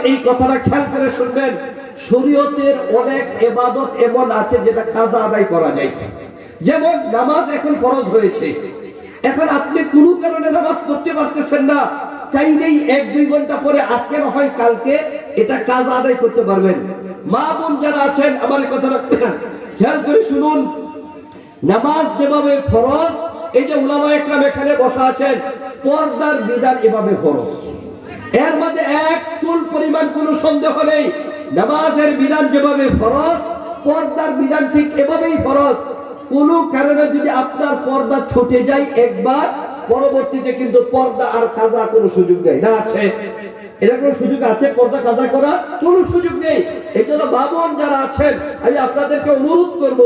এই কথাটা খেয়াল করে শুনবেন, শরীয়তের অনেক ইবাদত এমন আছে যেটা কাজা আদায় করা যায়। যেমন নামাজ এখন ফরজ হয়েছে, এখন আপনি কোনো কারণে নামাজ পড়তে পারতেছেন না, চাইলেই 1-2 ঘন্টা পরে আজকে না হয় কালকে এটা কাজা আদায় করতে পারবেন। মা বোন যারা আছেন আমার কথাটা খেয়াল করে শুনুন, নামাজ যেভাবে ফরজ, এই যে উলামা একরাম এখানে বসা আছেন, পর্দার বিধান এভাবে ফরজ, এর মধ্যে এক চুল পরিমাণ কোনো সন্দেহ নেই। নামাজের বিধান যেভাবে ফরজ, পর্দার বিধান ঠিক এভাবেই ফরজ। কোনো কারণে যদি আপনার পর্দা ছুটে যায় একবার, পরবর্তীতে কিন্তু পর্দা আর কাজা কোনো সুযোগ নেই। না আছে? এরকম কোনো সুযোগ আছে পর্দা কাজা করা? কোনো সুযোগ নেই। এই জন্য বাবন যারা আছেন, আমি আপনাদেরকে অনুরোধ করব,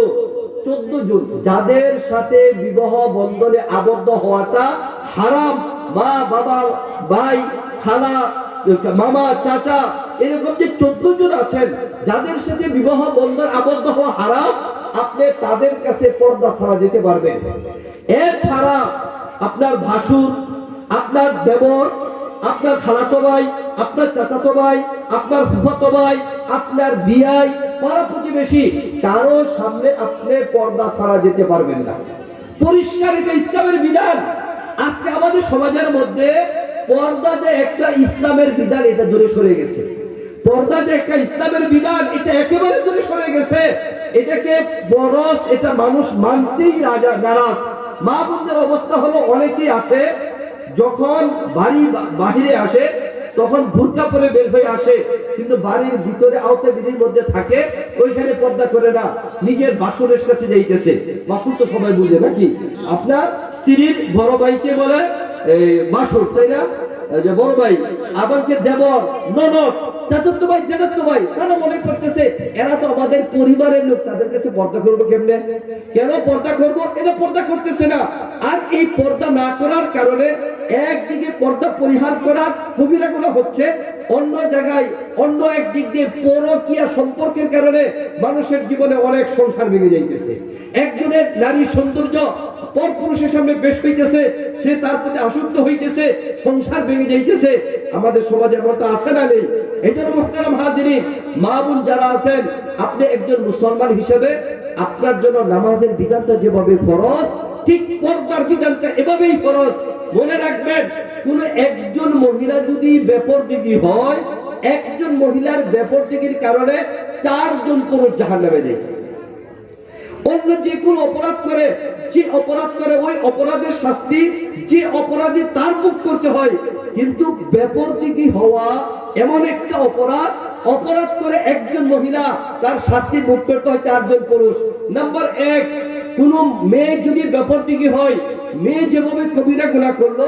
14 জন যাদের সাথে বিবাহ বন্ধনে আবদ্ধ হওয়াটা হারাম, মা বাবা ভাই খালা মামা চাচা এরকম যে 14 জন আছেন যাদের সাথে বিবাহ বন্ধন আবদ্ধ হওয়া হারাম, আপনি তাদের কাছে পর্দা ছাড়া যেতে পারবেন। এছাড়া আপনার ভাসুর, আপনার দেবর, আপনার খালাতো ভাই, আপনার চাচাতো ভাই, আপনার ফুফাতো ভাই, আপনার বিয়াই, পাড়া প্রতিবেশী, কারো সামনে আপনি পর্দা ছাড়া যেতে পারবেন না। পরিষ্কার, এটা ইসলামের বিধান। আজকে আমাদের সমাজের মধ্যে পর্দা যে একটা ইসলামের বিধান, এটা দূরে সরে গেছে। পর্দা যে একটা ইসলামের বিধান, এটা একেবারে দূরে সরে গেছে। এটাকে বরস, এটা মানুষ মানতেই নারাজ। মা বোনদের অবস্থা হলো, অনেকেই আছে যখন বাড়ি বাহিরে আসে তখন বুরকা পরে বের হয়ে আসে, কিন্তু বাড়ির ভিতরে আওতা বিধির মধ্যে থাকে, ওইখানে পর্দা করে না, নিজের বাসুরের কাছে যাইতেছে। বাসুর তো সবাই বুঝে নাকি, আপনার স্ত্রীর বড় ভাইকে বলে বাসুর, তাই না? যে বড় ভাই, আমাকে দেবর, ননদ, চাচাতো ভাই, জ্যাঠাতো ভাই, তারা মনে করতেছে এরা তো আমাদের পরিবারের লোক, তাদের কাছে পর্দা করবো কেমনে? কেন পর্দা করবো? এটা পর্দা করতেছে না। আর এই পর্দা না করার কারণে একদিকে পর্দা পরিহার করার কবিরা গুনাহ হচ্ছে, অন্য জায়গায় অন্য একদিক দিয়ে পরকীয়া সম্পর্কের কারণে মানুষের জীবনে অনেক সংসার ভেঙে যাইতেছে। একজনের নারী সৌন্দর্য পর পুরুষের সামনে বেশ হইতেছে, সে তার প্রতি আসক্ত হইতেছে, সংসার ভেঙে যাইতেছে। আমাদের সমাজে এমনটা আছে না নেই? এই জন্য মুহতারাম হাজিরিন, মা বোন যারা আছেন, আপনি একজন মুসলমান হিসেবে আপনার জন্য নামাজের বিধানটা যেভাবে ফরজ, ঠিক পর্দার বিধানটা এভাবেই ফরজ। মনে রাখবেন, কোন একজন মহিলা যদি বেপরদিগি হয়, একজন মহিলার বেপরদিগির কারণে 4 জন পুরুষ জাহান্নামে যায়। অন্য যে কোন অপরাধ করে, যে অপরাধ করে ওই অপরাধের শাস্তি যে অপরাধী তার ভোগ করতে হয়, কিন্তু বেপরদিগি হওয়া এমন একটা অপরাধ, অপরাধ করে একজন মহিলা, তার শাস্তি ভোগ করতে হয় 4 জন পুরুষ। নাম্বার 1, কোন মেয়ে যদি বেপরদিগি হয়, মেয়ে যেভাবে কবিরা গুনাহ করলো,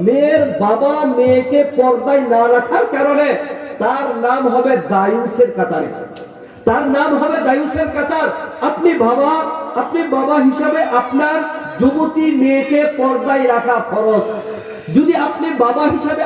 মেয়ের বাবা মেয়েকে পর্দায় না রাখার কারণে তার নাম হবে দায়ুসের কাতারে, তার নাম হবে দায়ুসের কাতার। আপনি বাবা হিসাবে আপনার যুবতী মেয়েকে পর্দায় রাখা ফরজ। যদি আপনি বাবা হিসাবে